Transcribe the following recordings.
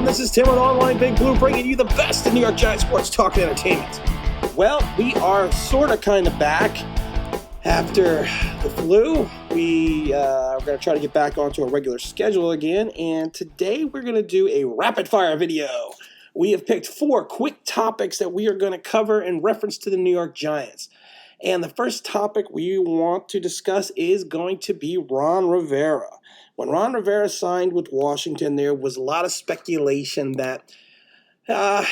This is Tim with Online Big Blue, bringing you the best in New York Giants sports talk and entertainment. Well, we are sort of kind of back after the flu. We are going to try to get back onto a regular schedule again, and today we're going to do a rapid-fire video. We have picked 4 quick topics that we are going to cover in reference to the New York Giants. And the first topic we want to discuss is going to be Ron Rivera. When Ron Rivera signed with Washington, there was a lot of speculation that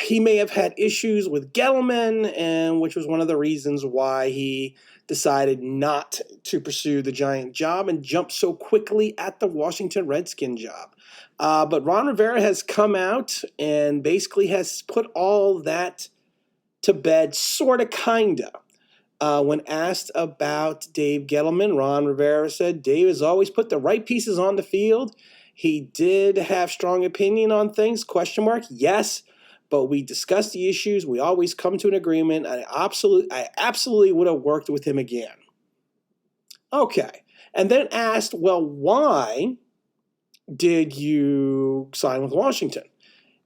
he may have had issues with Gettleman, and which was one of the reasons why he decided not to pursue the Giant job and jump so quickly at the Washington Redskin job. But Ron Rivera has come out and basically has put all that to bed, sort of, kind of. When asked about Dave Gettleman, Ron Rivera said, Dave has always put the right pieces on the field. He did have strong opinion on things, ? Yes, but we discussed the issues. We always come to an agreement. I absolutely would have worked with him again. Okay. And then asked, well, why did you sign with Washington?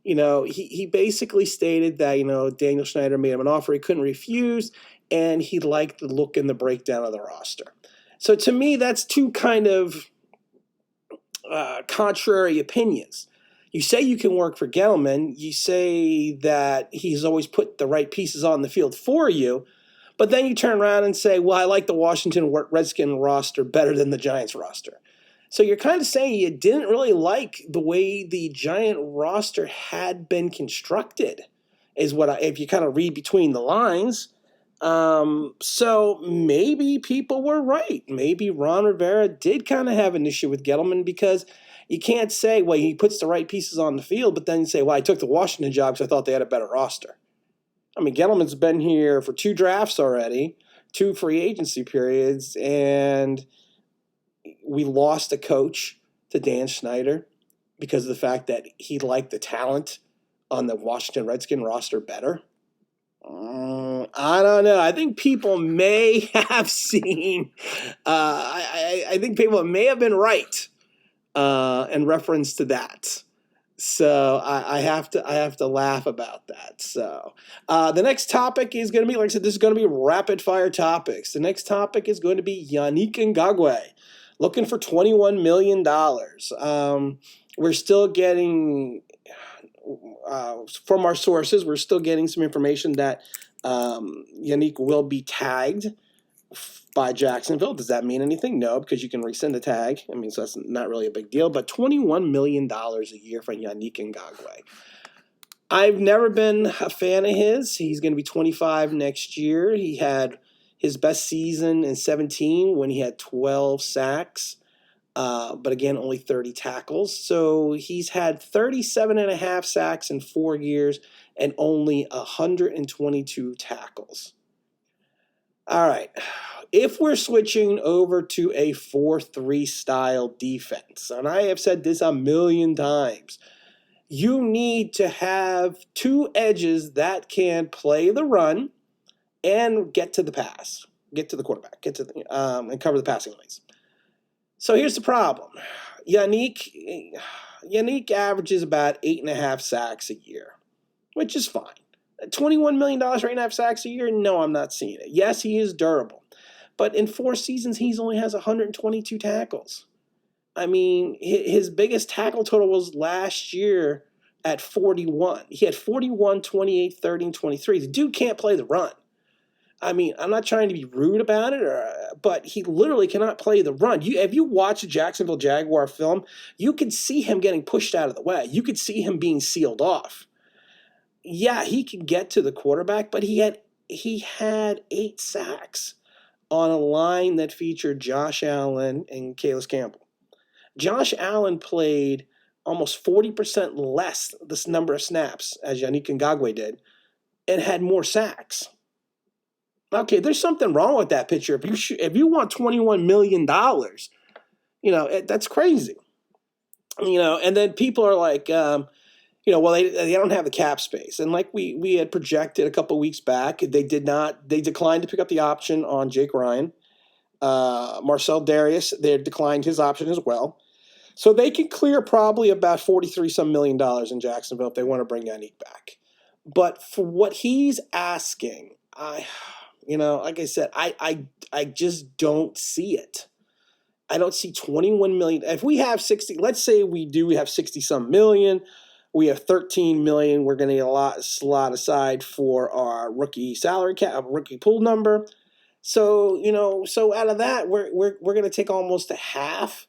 He basically stated that, Daniel Snyder made him an offer he couldn't refuse, and he liked the look and the breakdown of the roster. So to me, that's two kind of contrary opinions. You say you can work for Gettleman. You say that he's always put the right pieces on the field for you. But then you turn around and say, well, I like the Washington Redskin roster better than the Giants roster. So you're kind of saying you didn't really like the way the Giant roster had been constructed, is what if you kind of read between the lines. So maybe people were right. Maybe Ron Rivera did kind of have an issue with Gettleman, because you can't say, well, he puts the right pieces on the field, but then you say, well, I took the Washington job because I thought they had a better roster. I mean, Gettleman's been here for 2 drafts already, 2 free agency periods, and we lost a coach to Dan Snyder because of the fact that he liked the talent on the Washington Redskin roster better. I don't know. I think people may have seen. I think people may have been right in reference to that. So I have to laugh about that. So the next topic is going to be, like I said, this is going to be rapid fire topics. The next topic is going to be Yannick Ngakoue, looking for $21 million. We're still getting. From our sources, we're still getting some information that Yannick will be tagged by Jacksonville. Does that mean anything? No, because you can rescind the tag. I mean, so that's not really a big deal. But $21 million a year for Yannick Ngakoue. I've never been a fan of his. He's going to be 25 next year. He had his best season in 17 when he had 12 sacks. But again, only 30 tackles. So he's had 37.5 sacks in 4 years and only 122 tackles. All right. If we're switching over to a 4-3 style defense, and I have said this a million times, you need to have 2 edges that can play the run and get to the pass, get to the quarterback, and cover the passing lanes. So here's the problem. Yannick averages about 8.5 sacks a year, which is fine. $21 million for 8.5 sacks a year? No, I'm not seeing it. Yes, he is durable. But in 4 seasons, he only has 122 tackles. I mean, his biggest tackle total was last year at 41. He had 41, 28, 30, and 23. The dude can't play the run. I mean, I'm not trying to be rude about it, but he literally cannot play the run. If you watch a Jacksonville Jaguar film, you could see him getting pushed out of the way. You could see him being sealed off. Yeah, he can get to the quarterback, but he had 8 sacks on a line that featured Josh Allen and Calais Campbell. Josh Allen played almost 40% less this number of snaps as Yannick Ngakoue did, and had more sacks. Okay, there's something wrong with that picture. If you want $21 million, that's crazy. And then people are like, well, they don't have the cap space. And like we had projected a couple of weeks back, they declined to pick up the option on Jake Ryan. Marcel Darius, they declined his option as well. So they can clear probably about 43 some million dollars in Jacksonville if they want to bring Yannick back. But for what he's asking, like I said, I just don't see it. I don't see 21 million. If we have 60, let's say we have 60 some million, we have 13 million. We're going to get a slot aside for our rookie salary cap, rookie pool number. So, so out of that, we're going to take almost a half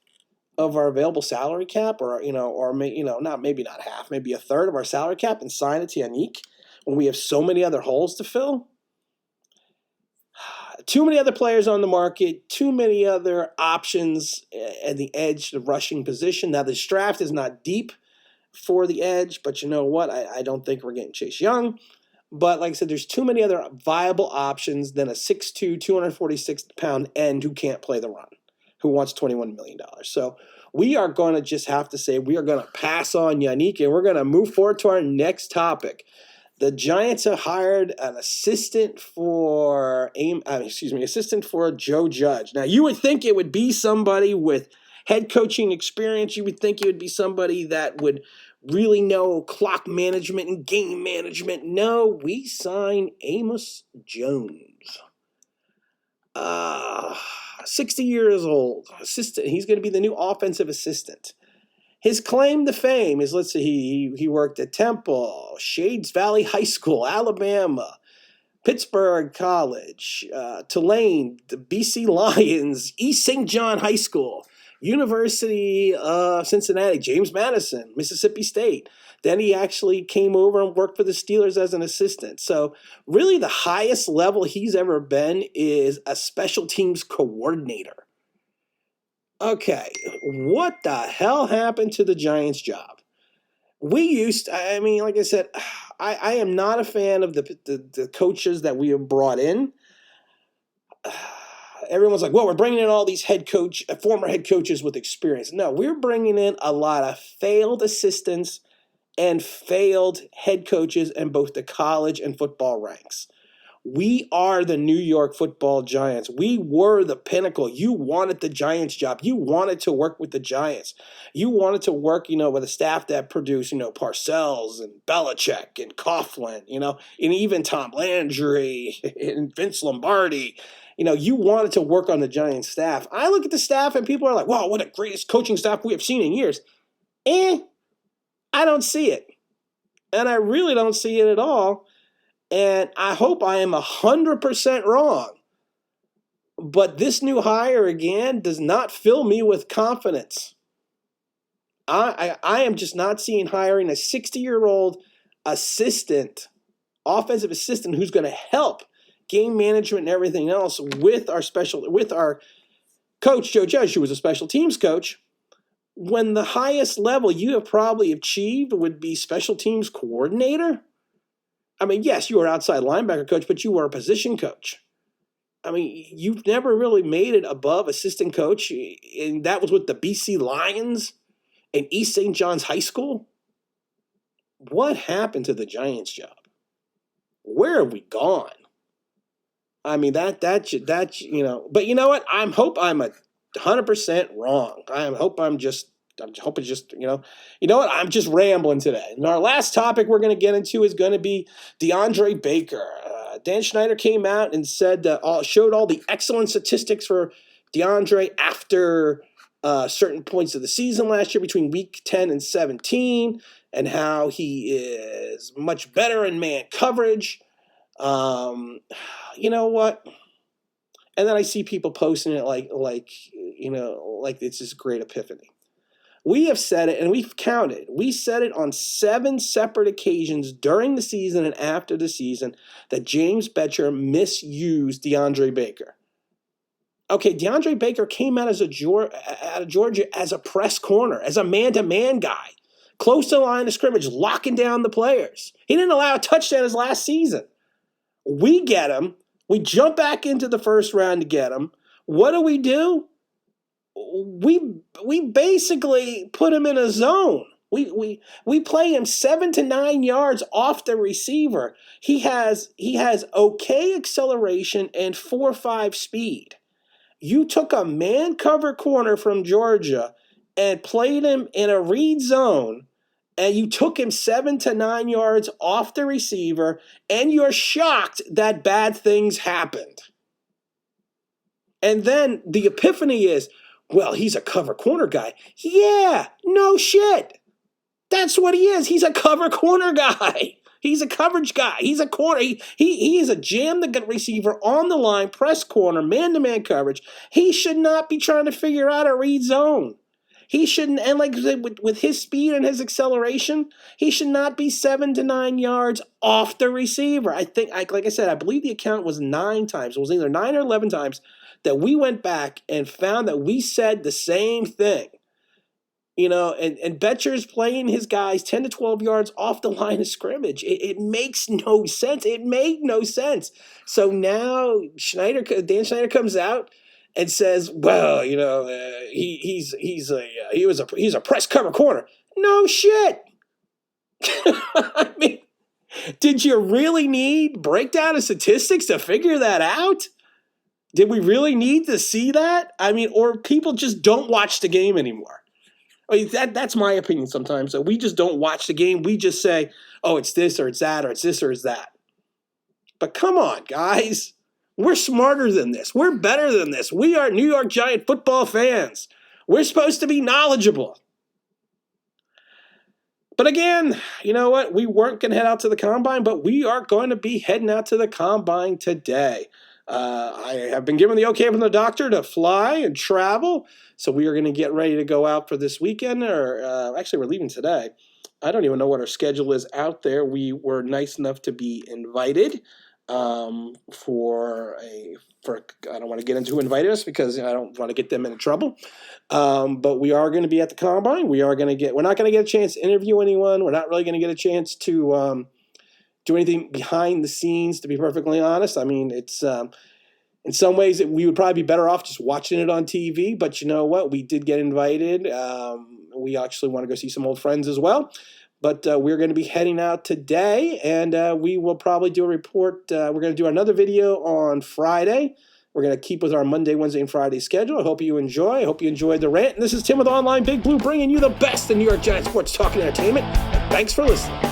of our available salary cap, or maybe not half, maybe a third of our salary cap, and sign it to Yannick when we have so many other holes to fill. Too many other players on the market, too many other options at the edge, the rushing position. Now, this draft is not deep for the edge, but you know what? I don't think we're getting Chase Young. But like I said, there's too many other viable options than a 6'2", 246-pound end who can't play the run, who wants $21 million. So we are going to just have to say we are going to pass on Yannick, and we're going to move forward to our next topic. The Giants have hired an assistant for Joe Judge. Now, you would think it would be somebody with head coaching experience. You would think it would be somebody that would really know clock management and game management. No, we signed Amos Jones. 60 years old, assistant. He's going to be the new offensive assistant. His claim to fame is, let's see, he worked at Temple, Shades Valley High School, Alabama, Pittsburgh College, Tulane, the BC Lions, East St. John High School, University of Cincinnati, James Madison, Mississippi State. Then he actually came over and worked for the Steelers as an assistant. So really the highest level he's ever been is a special teams coordinator. Okay, what the hell happened to the Giants' job? Like I said, I am not a fan of the coaches that we have brought in. Everyone's like, well, we're bringing in all these former head coaches with experience. No, we're bringing in a lot of failed assistants and failed head coaches in both the college and football ranks. We are the New York Football Giants. We were the pinnacle. You wanted the Giants job. You wanted to work with the Giants. You wanted to work, with a staff that produced, Parcells and Belichick and Coughlin, and even Tom Landry and Vince Lombardi. You wanted to work on the Giants staff. I look at the staff and people are like, wow, what a greatest coaching staff we have seen in years. I don't see it. And I really don't see it at all. And I hope I am 100% wrong. But this new hire, again, does not fill me with confidence. I am just not seeing hiring a 60-year-old assistant, offensive assistant, who's going to help game management and everything else with our coach, Joe Judge, who was a special teams coach, when the highest level you have probably achieved would be special teams coordinator. I mean, yes, you were outside linebacker coach, but you were a position coach. I mean, you've never really made it above assistant coach, and that was with the BC Lions and East St. John's High School. What happened to the Giants job? Where have we gone? I mean, but you know what? I hope I'm 100% wrong. I hope it's just, you know what? I'm just rambling today. And our last topic we're going to get into is going to be DeAndre Baker. Dan Schneider came out and said, showed all the excellent statistics for DeAndre after certain points of the season last year between week 10 and 17, and how he is much better in man coverage. You know what? And then I see people posting it like it's this great epiphany. We have said it, and we've counted. We said it on 7 separate occasions during the season and after the season that James Bettcher misused DeAndre Baker. Okay, DeAndre Baker came out of Georgia as a press corner, as a man-to-man guy, close to the line of scrimmage, locking down the players. He didn't allow a touchdown his last season. We get him. We jump back into the first round to get him. What do? We basically put him in a zone. We play him 7 to 9 yards off the receiver. He has okay acceleration and 4.5 speed. You took a man cover corner from Georgia and played him in a read zone, and you took him 7 to 9 yards off the receiver, and you're shocked that bad things happened. And then the epiphany is, well, he's a cover corner guy. Yeah, no shit. That's what he is. He's a cover corner guy. He's a coverage guy. He's a corner. He is a jam the receiver on the line, press corner, man-to-man coverage. He should not be trying to figure out a read zone. He shouldn't, and like with his speed and his acceleration, he should not be 7 to 9 yards off the receiver. I think, like I said, I believe the account was 9 times. It was either 9 or 11 times that we went back and found that we said the same thing. You know, and Betcher's playing his guys 10 to 12 yards off the line of scrimmage. It makes no sense. It made no sense. So now Dan Schneider comes out and says, well, you know, he's a press cover corner. No shit. I mean, did you really need breakdown of statistics to figure that out? Did we really need to see that? I mean, or people just don't watch the game anymore. I mean, that's my opinion sometimes. So we just don't watch the game. We just say, oh, it's this or it's that or it's this or it's that. But come on, guys. We're smarter than this. We're better than this. We are New York Giant football fans. We're supposed to be knowledgeable. But again, you know what? We weren't going to head out to the Combine, but we are going to be heading out to the Combine today. I have been given the okay from the doctor to fly and travel, so we are going to get ready to go out for this weekend, or actually we're leaving today. I don't even know what our schedule is out there. We were nice enough to be invited for I don't want to get into who invited us because I don't want to get them into trouble. But we are going to be at the Combine. We're not going to get a chance to interview anyone. We're not really going to get a chance to do anything behind the scenes, to be perfectly honest. I mean, it's in some ways we would probably be better off just watching it on TV, but you know what? We did get invited. We actually want to go see some old friends as well. But we're going to be heading out today, and we will probably do a report. We're going to do another video on Friday. We're going to keep with our Monday, Wednesday, and Friday schedule. I hope you enjoy. I hope you enjoyed the rant. And this is Tim with Online Big Blue, bringing you the best in New York Giants sports talk and entertainment. And thanks for listening.